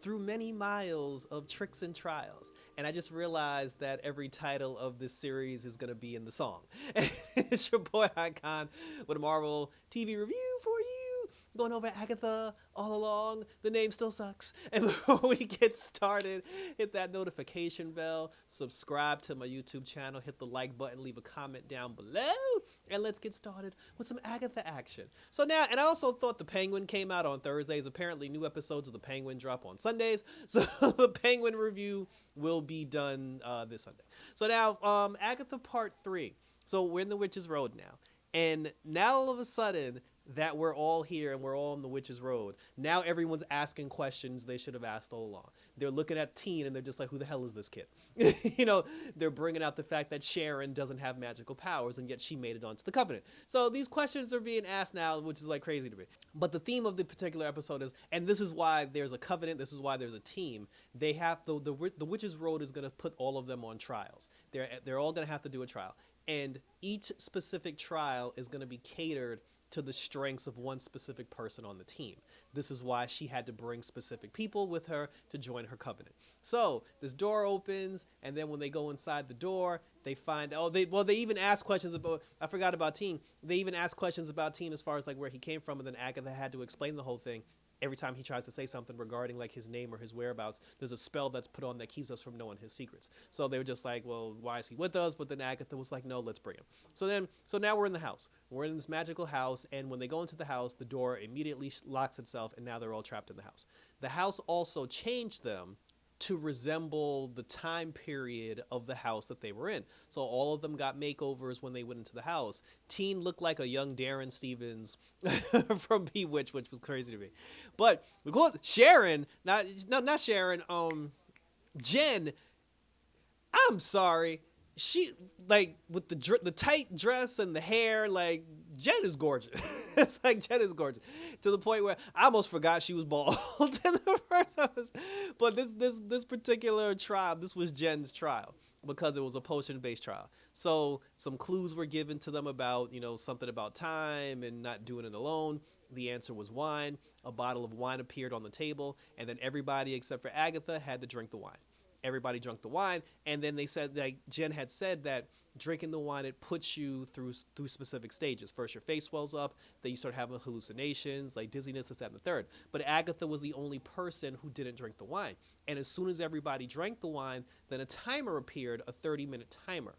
through many miles of tricks and trials. And I just realized that every title of this series is going to be in the song. It's your boy Icon with a Marvel TV review for you. Going over Agatha all along. The name still sucks. And before we get started, hit that notification bell, subscribe to my YouTube channel, hit the like button, leave a comment down below, and let's get started with some Agatha action. So now, and I also thought The Penguin came out on Thursdays. Apparently, new episodes of The Penguin drop on Sundays. So the Penguin review will be done this Sunday. So now, Agatha Part 3. So we're in the Witch's Road now. And now all of a sudden, that we're all here and we're all on the Witch's Road. Now everyone's asking questions they should have asked all along. They're looking at Teen and they're just like, who the hell is this kid? You know, they're bringing out the fact that Sharon doesn't have magical powers and yet she made it onto the Covenant. So these questions are being asked now, which is like crazy to me. But the theme of the particular episode is, and this is why there's a Covenant, this is why there's a team, they have, the Witch's Road is going to put all of them on trials. They're all going to have to do a trial. And each specific trial is going to be catered to the strengths of one specific person on the team. This is why she had to bring specific people with her to join her covenant. So this door opens, and then when they go inside the door, they find, they even ask questions about, I forgot about Teen. They even ask questions about Teen as far as like where he came from, and then Agatha had to explain the whole thing. Every time he tries to say something regarding like his name or his whereabouts, there's a spell that's put on that keeps us from knowing his secrets. So they were just like, well, why is he with us? But then Agatha was like, no, let's bring him. So now we're in the house. We're in this magical house. And when they go into the house, the door immediately locks itself. And now they're all trapped in the house. The house also changed them to resemble the time period of the house that they were in. So all of them got makeovers when they went into the house. Teen looked like a young Darren Stevens from Bewitched, which was crazy to me. But Sharon, not Sharon, Jen, I'm sorry. She, like, with the tight dress and the hair, like, Jen is gorgeous. It's like Jen is gorgeous to the point where I almost forgot she was bald in the first episode. But this particular trial, this was Jen's trial because it was a potion-based trial. So some clues were given to them about, you know, something about time and not doing it alone. The answer was wine. A bottle of wine appeared on the table, and then everybody except for Agatha had to drink the wine. Everybody drank the wine, and then they said, like Jen had said, that drinking the wine, it puts you through specific stages. First, your face swells up, then you start having hallucinations, like dizziness, this, that, and the third. But Agatha was the only person who didn't drink the wine. And as soon as everybody drank the wine, then a timer appeared, a 30-minute timer.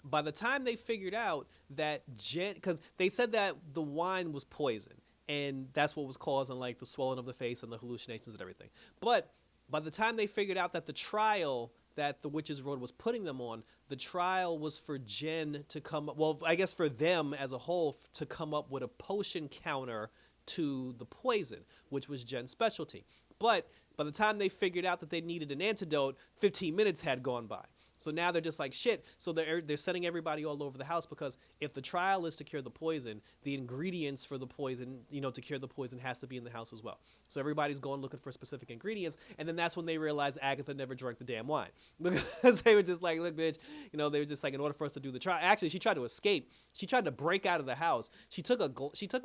By the time they figured out that Jen, because they said that the wine was poison, and that's what was causing like the swelling of the face and the hallucinations and everything. But by the time they figured out that the trial that the Witch's Road was putting them on, the trial was for Jen to come up, well, I guess for them as a whole to come up with a potion counter to the poison, which was Jen's specialty. But by the time they figured out that they needed an antidote, 15 minutes had gone by. So now they're just like, shit. So they're sending everybody all over the house because if the trial is to cure the poison, the ingredients for the poison, you know, to cure the poison has to be in the house as well. So everybody's going looking for specific ingredients. And then that's when they realized Agatha never drank the damn wine because they were just like, look, bitch, you know, they were just like, in order for us to do the trial. Actually, she tried to escape. She tried to break out of the house. She took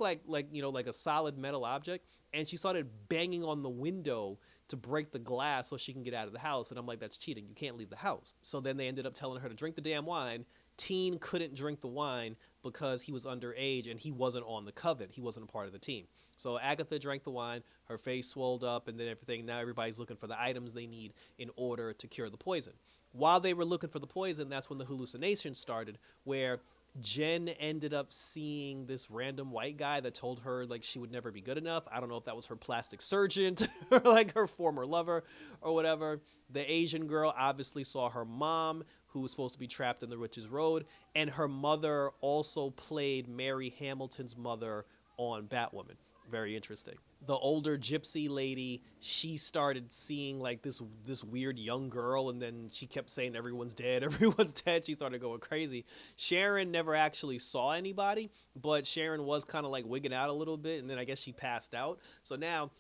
like, you know, like a solid metal object, and she started banging on the window to break the glass so she can get out of the house. And I'm like, that's cheating. You can't leave the house. So then they ended up telling her to drink the damn wine. Teen couldn't drink the wine because he was underage and he wasn't on the coven. He wasn't a part of the team. So Agatha drank the wine, her face swelled up, and then everything. Now everybody's looking for the items they need in order to cure the poison. While they were looking for the poison, that's when the hallucinations started, where Jen ended up seeing this random white guy that told her like she would never be good enough. I don't know if that was her plastic surgeon or like her former lover or whatever. The Asian girl obviously saw her mom, who was supposed to be trapped in the Witch's Road, and her mother also played Mary Hamilton's mother on Batwoman. Very interesting. The older gypsy lady, she started seeing like this weird young girl, and then she kept saying everyone's dead, everyone's dead. She started going crazy. Sharon never actually saw anybody, but Sharon was kind of like wigging out a little bit, and then I guess she passed out. So now,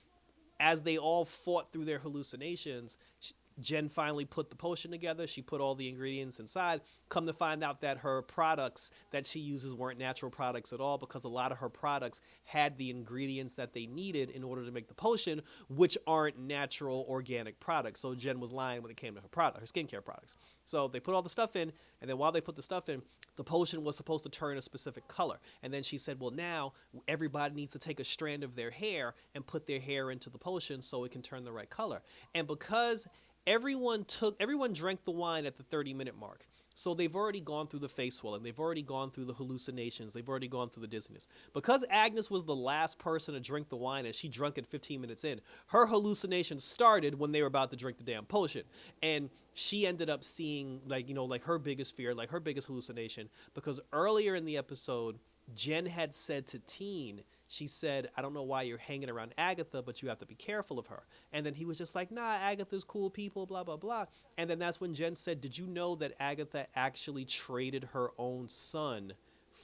as they all fought through their hallucinations, Jen finally put the potion together. She put all the ingredients inside. Come to find out that her products that she uses weren't natural products at all, because a lot of her products had the ingredients that they needed in order to make the potion, which aren't natural organic products. So Jen was lying when it came to her skincare products. So they put all the stuff in, and then while they put the stuff in, the potion was supposed to turn a specific color. And then she said, well, now everybody needs to take a strand of their hair and put their hair into the potion so it can turn the right color. And because everyone drank the wine at the 30-minute mark. So they've already gone through the face swelling. They've already gone through the hallucinations. They've already gone through the dizziness. Because Agnes was the last person to drink the wine and she drank it 15 minutes in, her hallucinations started when they were about to drink the damn potion. And she ended up seeing, like, her biggest fear, like her biggest hallucination, because earlier in the episode, Jen had said to Teen, she said, I don't know why you're hanging around Agatha, but you have to be careful of her. And then he was just like, nah, Agatha's cool people, blah, blah, blah. And then that's when Jen said, did you know that Agatha actually traded her own son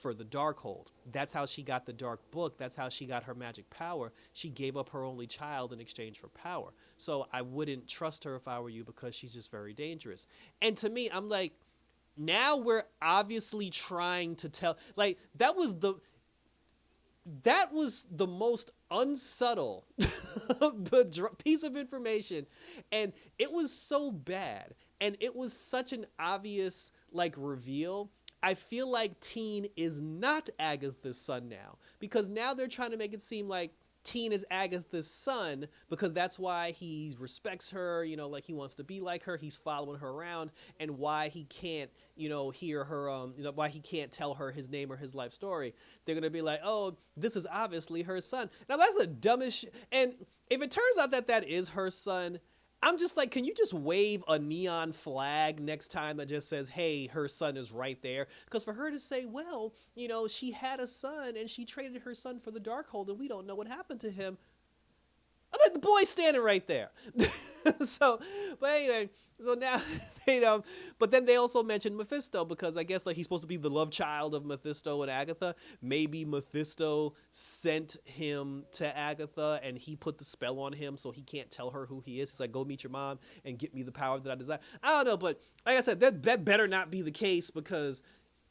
for the Darkhold? That's how she got the Dark Book. That's how she got her magic power. She gave up her only child in exchange for power. So I wouldn't trust her if I were you, because she's just very dangerous. And to me, I'm like, now we're obviously trying to tell, like, that was the most unsubtle piece of information, and it was so bad, and it was such an obvious, like, reveal. I feel like Teen is not Agatha's son now, because now they're trying to make it seem like Teen is Agatha's son, because that's why he respects her, like he wants to be like her. He's following her around, and why he can't, hear her, why he can't tell her his name or his life story. They're going to be like, oh, this is obviously her son. Now that's the dumbest shit. And if it turns out that that is her son, I'm just like, can you just wave a neon flag next time that just says, hey, her son is right there? Because for her to say, well, she had a son and she traded her son for the Darkhold and we don't know what happened to him. I mean, the boy's standing right there. But anyway, so now, but then they also mentioned Mephisto, because I guess, like, he's supposed to be the love child of Mephisto and Agatha. Maybe Mephisto sent him to Agatha and he put the spell on him so he can't tell her who he is. He's like, go meet your mom and get me the power that I desire. I don't know, but like I said, that better not be the case, because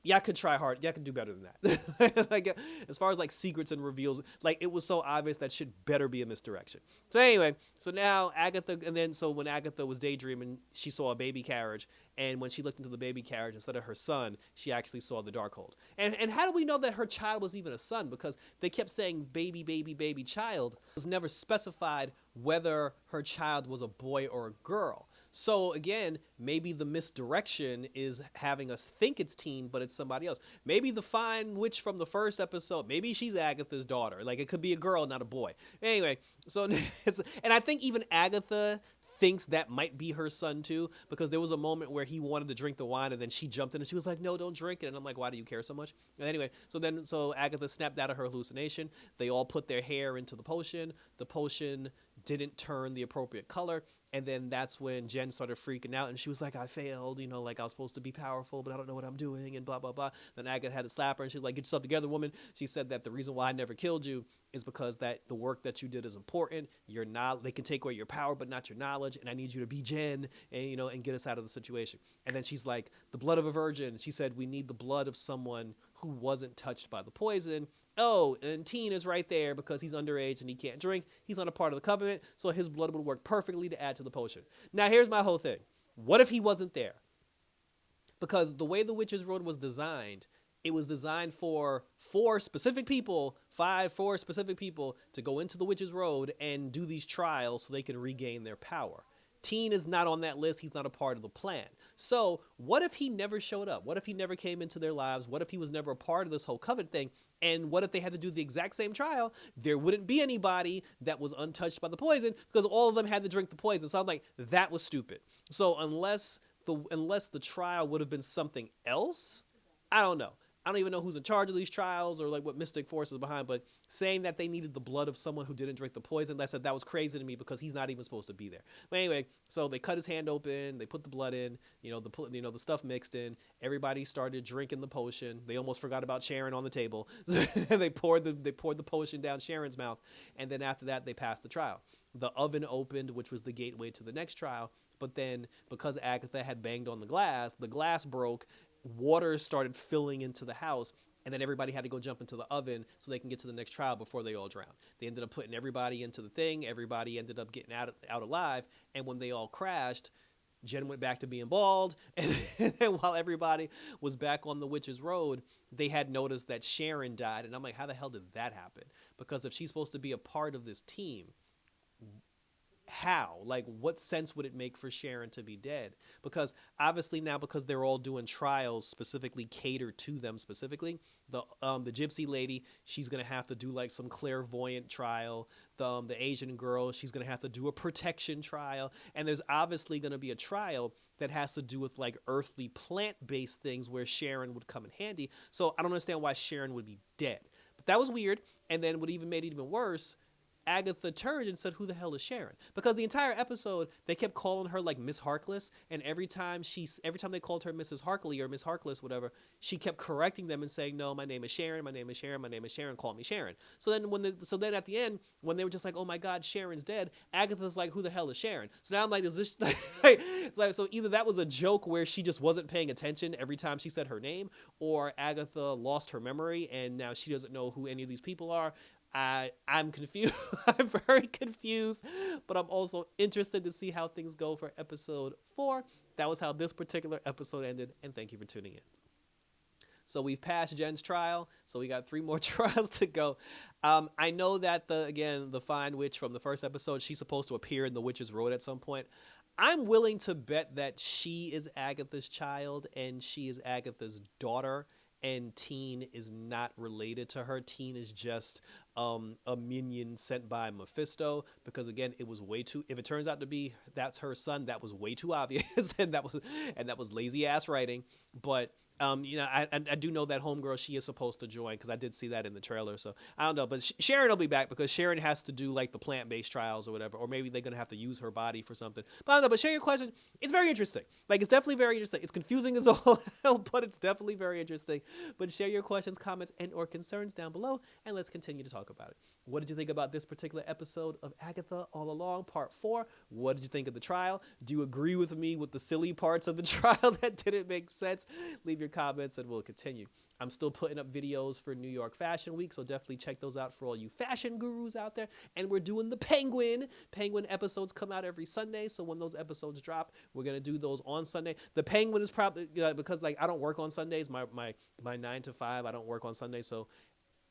y'all could try hard. Y'all could do better than that. Like, as far as, like, secrets and reveals, like, it was so obvious that shit better be a misdirection. So anyway, so now Agatha, and then so when Agatha was daydreaming, she saw a baby carriage, and when she looked into the baby carriage, instead of her son, she actually saw the Darkhold. And how do we know that her child was even a son? Because they kept saying baby, baby, baby child. It was never specified whether her child was a boy or a girl. So again, maybe the misdirection is having us think it's Teen, but it's somebody else. Maybe the fine witch from the first episode, maybe she's Agatha's daughter. Like, it could be a girl, not a boy. Anyway, so, and I think even Agatha thinks that might be her son too, because there was a moment where he wanted to drink the wine and then she jumped in and she was like, no, don't drink it. And I'm like, why do you care so much? And anyway, so Agatha snapped out of her hallucination. They all put their hair into the potion. The potion didn't turn the appropriate color. And then that's when Jen started freaking out, and she was like, I failed, like I was supposed to be powerful, but I don't know what I'm doing, and blah, blah, blah. Then Agatha had to slap her, and she was like, get yourself together, woman. She said that the reason why I never killed you is because that the work that you did is important. They can take away your power, but not your knowledge, and I need you to be Jen, and, and get us out of the situation. And then she's like, the blood of a virgin. She said, we need the blood of someone who wasn't touched by the poison. Oh, and Teen is right there because he's underage and he can't drink. He's not a part of the covenant, so his blood would work perfectly to add to the potion. Now, here's my whole thing. What if he wasn't there? Because the way the Witch's Road was designed, it was designed for four specific people to go into the Witch's Road and do these trials so they can regain their power. Teen is not on that list. He's not a part of the plan. So what if he never showed up? What if he never came into their lives? What if he was never a part of this whole covenant thing? And what if they had to do the exact same trial? There wouldn't be anybody that was untouched by the poison because all of them had to drink the poison. So I'm like, that was stupid. So unless the trial would have been something else, I don't know. I don't even know who's in charge of these trials or like what mystic force is behind, but saying that they needed the blood of someone who didn't drink the poison, that was crazy to me because he's not even supposed to be there. But anyway, so they cut his hand open, they put the blood in, the stuff mixed in, everybody started drinking the potion. They almost forgot about Sharon on the table. They poured the potion down Sharon's mouth, and then after that they passed the trial. The oven opened, which was the gateway to the next trial. But then because Agatha had banged on the glass broke, water started filling into the house, and then everybody had to go jump into the oven so they can get to the next trial before they all drowned. They ended up putting everybody into the thing. Everybody ended up getting out alive. And when they all crashed, Jen went back to being bald. And then while everybody was back on the witch's road, they had noticed that Sharon died. And I'm like, how the hell did that happen? Because if she's supposed to be a part of this team, how? Like, what sense would it make for Sharon to be dead? Because obviously now, because they're all doing trials specifically catered to them specifically, the gypsy lady, she's gonna have to do like some clairvoyant trial. The Asian girl, she's gonna have to do a protection trial, and there's obviously gonna be a trial that has to do with like earthly plant-based things where Sharon would come in handy. So I don't understand why Sharon would be dead, but that was weird. And then what even made it even worse, Agatha turned and said, who the hell is Sharon? Because the entire episode, they kept calling her like Miss Harkless. And every time they called her Mrs. Harkley or Miss Harkless, whatever, she kept correcting them and saying, no, my name is Sharon. My name is Sharon. My name is Sharon. Call me Sharon. So then at the end, when they were just like, oh my God, Sharon's dead, Agatha's like, who the hell is Sharon? So now I'm like, is this it's like, so either that was a joke where she just wasn't paying attention every time she said her name, or Agatha lost her memory and now she doesn't know who any of these people are. I'm confused. I'm very confused, but I'm also interested to see how things go for episode 4. That was how this particular episode ended, and thank you for tuning in. So we've passed Jen's trial, so we got 3 more trials to go. I know that the fine witch from the first episode, she's supposed to appear in the Witch's Road at some point. I'm willing to bet that she is Agatha's child and she is Agatha's daughter, and Teen is not related to her. Teen is just a minion sent by Mephisto, because again, it was way too, if it turns out to be that's her son, that was way too obvious, and that was lazy ass writing. But I do know that homegirl, she is supposed to join, because I did see that in the trailer. So I don't know, but Sharon will be back because Sharon has to do like the plant-based trials or whatever, or maybe they're gonna have to use her body for something. But I don't know. But share your question. It's very interesting. Like, it's definitely very interesting. It's confusing as all hell, but it's definitely very interesting. But share your questions, comments, and/or concerns down below, and let's continue to talk about it. What did you think about this particular episode of Agatha All Along, Part 4? What did you think of the trial? Do you agree with me with the silly parts of the trial that didn't make sense? Leave your comments and we'll continue. I'm still putting up videos for New York Fashion Week, so definitely check those out for all you fashion gurus out there. And we're doing the Penguin. Penguin episodes come out every Sunday, so when those episodes drop, we're going to do those on Sunday. The Penguin is probably, because like I don't work on Sundays, my 9 to 5, I don't work on Sundays, so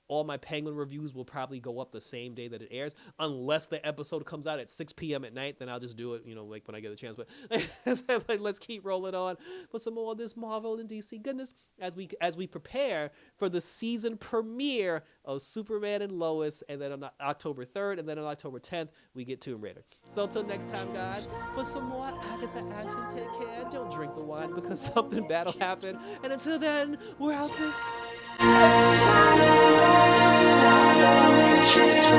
all my Penguin reviews will probably go up the same day that it airs, unless the episode comes out at 6 p.m. at night. Then I'll just do it, like when I get a chance. But let's keep rolling on for some more of this Marvel and DC goodness as we prepare for the season premiere of Superman and Lois, and then on October 3rd, and then on October 10th we get Tomb Raider. So until next time, guys, for some more Agatha action, take care. Don't drink the wine because something bad will happen. And until then, we're out this. Just